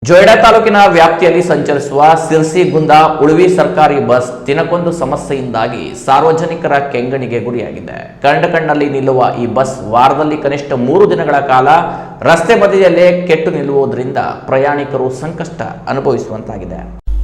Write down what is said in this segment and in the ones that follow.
ಜೊಯ್ಡಾ ತಾಲೂಕಿನ ವ್ಯಾಪ್ತಿಯಲ್ಲಿ ಸಂಚರಿಸುವ ಸಿರ್ಸಿ-ಗುಂದ ಉಳುವಿ ಸರ್ಕಾರಿ ಬಸ್ ದಿನಕ್ಕೊಂದು ಸಮಸ್ಯೆಯಿಂದಾಗಿ ಸಾರ್ವಜನಿಕರ ಕೆಂಗಣಿಗೆ ಗುರಿಯಾಗಿದೆ. ಕಂಡಲ್ಲಿ ನಿಲ್ಲುವ ಈ ಬಸ್ ವಾರದಲ್ಲಿ ಕನಿಷ್ಠ 3 ದಿನಗಳ ಕಾಲ ರಸ್ತೆ ಬದಿಯಲ್ಲೇ ಕೆಟ್ಟು ನಿಲ್ಲುವುದರಿಂದ ಪ್ರಯಾಣಿಕರು ಸಂಕಷ್ಟ ಅನುಭವಿಸುವಂತಾಗಿದೆ.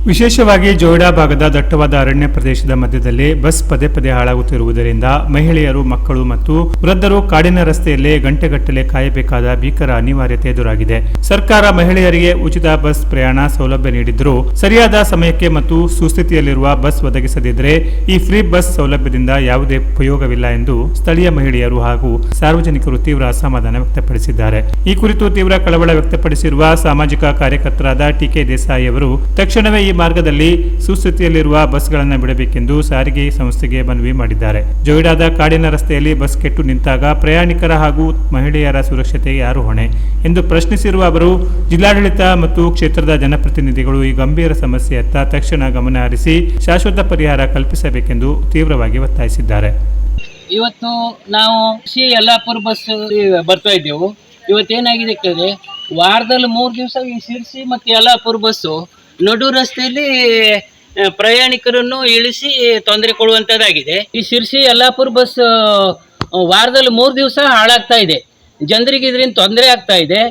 ವಿಶೇಷವಾಗಿ ಜೊಯ್ಡಾ ಭಾಗದ ದಟ್ಟವಾದ ಅರಣ್ಯ ಪ್ರದೇಶದ ಮಧ್ಯದಲ್ಲಿ ಬಸ್ ಪದೇ ಪದೇ ಹಾಳಾಗುತ್ತಿರುವುದರಿಂದ ಮಹಿಳೆಯರು, ಮಕ್ಕಳು ಮತ್ತು ವೃದ್ಧರು ಕಾಡಿನ ರಸ್ತೆಯಲ್ಲೇ ಗಂಟೆಗಟ್ಟಲೆ ಕಾಯಬೇಕಾದ ಭೀಕರ ಅನಿವಾರ್ಯತೆ ಎದುರಾಗಿದೆ. ಸರ್ಕಾರ ಮಹಿಳೆಯರಿಗೆ ಉಚಿತ ಬಸ್ ಪ್ರಯಾಣ ಸೌಲಭ್ಯ ನೀಡಿದ್ದರೂ ಸರಿಯಾದ ಸಮಯಕ್ಕೆ ಮತ್ತು ಸುಸ್ಥಿತಿಯಲ್ಲಿರುವ ಬಸ್ ಒದಗಿಸದಿದ್ದರೆ ಈ ಫ್ರೀ ಬಸ್ ಸೌಲಭ್ಯದಿಂದ ಯಾವುದೇ ಉಪಯೋಗವಿಲ್ಲ ಎಂದು ಸ್ಥಳೀಯ ಮಹಿಳೆಯರು ಹಾಗೂ ಸಾರ್ವಜನಿಕರು ತೀವ್ರ ಅಸಮಾಧಾನ ವ್ಯಕ್ತಪಡಿಸಿದ್ದಾರೆ. ಈ ಕುರಿತು ತೀವ್ರ ಕಳವಳ ವ್ಯಕ್ತಪಡಿಸಿರುವ ಸಾಮಾಜಿಕ ಕಾರ್ಯಕರ್ತರಾದ ಟಿ.ಕೆ. ದೇಸಾಯಿ ಅವರು ತಕ್ಷಣವೇ ಈ ಮಾರ್ಗದಲ್ಲಿ ಸುಸ್ಥಿತಿಯಲ್ಲಿರುವ ಬಸ್ಗಳನ್ನು ಬಿಡಬೇಕೆಂದು ಸಾರಿಗೆ ಸಂಸ್ಥೆಗೆ ಮನವಿ ಮಾಡಿದ್ದಾರೆ. ಜೊಯ್ಡಾದ ಕಾಡಿನ ರಸ್ತೆಯಲ್ಲಿ ಬಸ್ ಕೆಟ್ಟು ನಿಂತಾಗ ಪ್ರಯಾಣಿಕರ ಹಾಗೂ ಮಹಿಳೆಯರ ಸುರಕ್ಷತೆಗೆ ಯಾರು ಹೊಣೆ ಎಂದು ಪ್ರಶ್ನಿಸಿರುವ ಅವರು ಜಿಲ್ಲಾಡಳಿತ ಮತ್ತು ಕ್ಷೇತ್ರದ ಜನಪ್ರತಿನಿಧಿಗಳು ಈ ಗಂಭೀರ ಸಮಸ್ಯೆಯತ್ತ ತಕ್ಷಣ ಗಮನ ಹರಿಸಿ ಶಾಶ್ವತ ಪರಿಹಾರ ಕಲ್ಪಿಸಬೇಕೆಂದು ತೀವ್ರವಾಗಿ ಒತ್ತಾಯಿಸಿದ್ದಾರೆ. ಇವತ್ತು ನಾವು ಯಲ್ಲಾಪುರ ಬಸ್ ಬರ್ತಾ ಇದ್ದೆವು. ಇವತ್ತೇನಾಗಿದೆ ಕೇಳಿದ್ರೆ ವಾರದಲ್ಲಿ 3 ದಿವಸ ಈ ಶಿರ್ಸಿ ಮತ್ತು ಯಲ್ಲಾಪುರ ಬಸ್ಸು ನಡು ರಸ್ತೆಯಲ್ಲಿ ಪ್ರಯಾಣಿಕರನ್ನು ಇಳಿಸಿ ತೊಂದರೆ ಕೊಡುವಂಥದ್ದಾಗಿದೆ. ಈ ಶಿರ್ಸಿ ಯಲ್ಲಾಪುರ ಬಸ್ ವಾರದಲ್ಲಿ 3 ದಿವಸ ಹಾಳಾಗ್ತಾ ಇದೆ. ಜನರಿಗೆ ಇದರಿಂದ ತೊಂದರೆ ಆಗ್ತಾ ಇದೆ.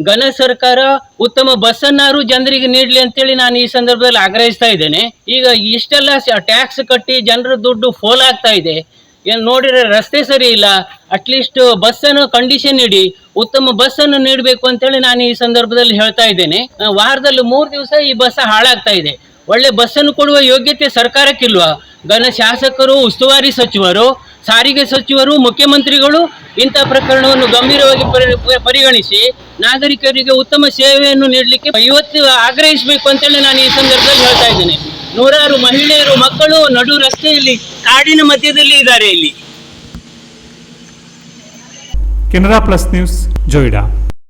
ಘನ ಸರ್ಕಾರ ಉತ್ತಮ ಬಸ್ಸನ್ನಾರು ಜನರಿಗೆ ನೀಡಲಿ ಅಂತೇಳಿ ನಾನು ಈ ಸಂದರ್ಭದಲ್ಲಿ ಆಗ್ರಹಿಸ್ತಾ ಇದ್ದೇನೆ. ಈಗ ಇಷ್ಟೆಲ್ಲ ಟ್ಯಾಕ್ಸ್ ಕಟ್ಟಿ ಜನರ ದುಡ್ಡು ಫೋಲ್ ಆಗ್ತಾ ಇದೆ. ಏನು ನೋಡಿದ್ರೆ ರಸ್ತೆ ಸರಿ ಇಲ್ಲ. ಅಟ್ಲೀಸ್ಟ್ ಬಸ್ಸನ್ನು ಕಂಡೀಷನ್ ಇಡಿ, ಉತ್ತಮ ಬಸ್ಸನ್ನು ನೀಡಬೇಕು ಅಂತೇಳಿ ನಾನು ಈ ಸಂದರ್ಭದಲ್ಲಿ ಹೇಳ್ತಾ ಇದ್ದೇನೆ. ವಾರದಲ್ಲಿ 3 ದಿವಸ ಈ ಬಸ್ ಹಾಳಾಗ್ತಾ ಇದೆ. ಒಳ್ಳೆ ಬಸ್ಸನ್ನು ಕೊಡುವ ಯೋಗ್ಯತೆ ಸರ್ಕಾರಕ್ಕಿಲ್ವಾ? ಘನ ಶಾಸಕರು, ಉಸ್ತುವಾರಿ ಸಚಿವರು, ಸಾರಿಗೆ ಸಚಿವರು, ಮುಖ್ಯಮಂತ್ರಿಗಳು ಇಂಥ ಪ್ರಕರಣವನ್ನು ಗಂಭೀರವಾಗಿ ಪರಿಗಣಿಸಿ ನಾಗರಿಕರಿಗೆ ಉತ್ತಮ ಸೇವೆಯನ್ನು ನೀಡಲಿಕ್ಕೆ ಇವತ್ತು ಆಗ್ರಹಿಸಬೇಕು ಅಂತೇಳಿ ನಾನು ಈ ಸಂದರ್ಭದಲ್ಲಿ ಹೇಳ್ತಾ ಇದ್ದೇನೆ. ನೂರಾರು ಮಹಿಳೆಯರು, ಮಕ್ಕಳು ನಡು ರಸ್ತೆಯಲ್ಲಿ ಕಾಡಿನ ಮಧ್ಯದಲ್ಲಿ ಇದ್ದಾರೆ. ಇಲ್ಲಿ ಕೆನರಾ ಪ್ಲಸ್ ನ್ಯೂಸ್, ಜೊಯ್ಡಾ.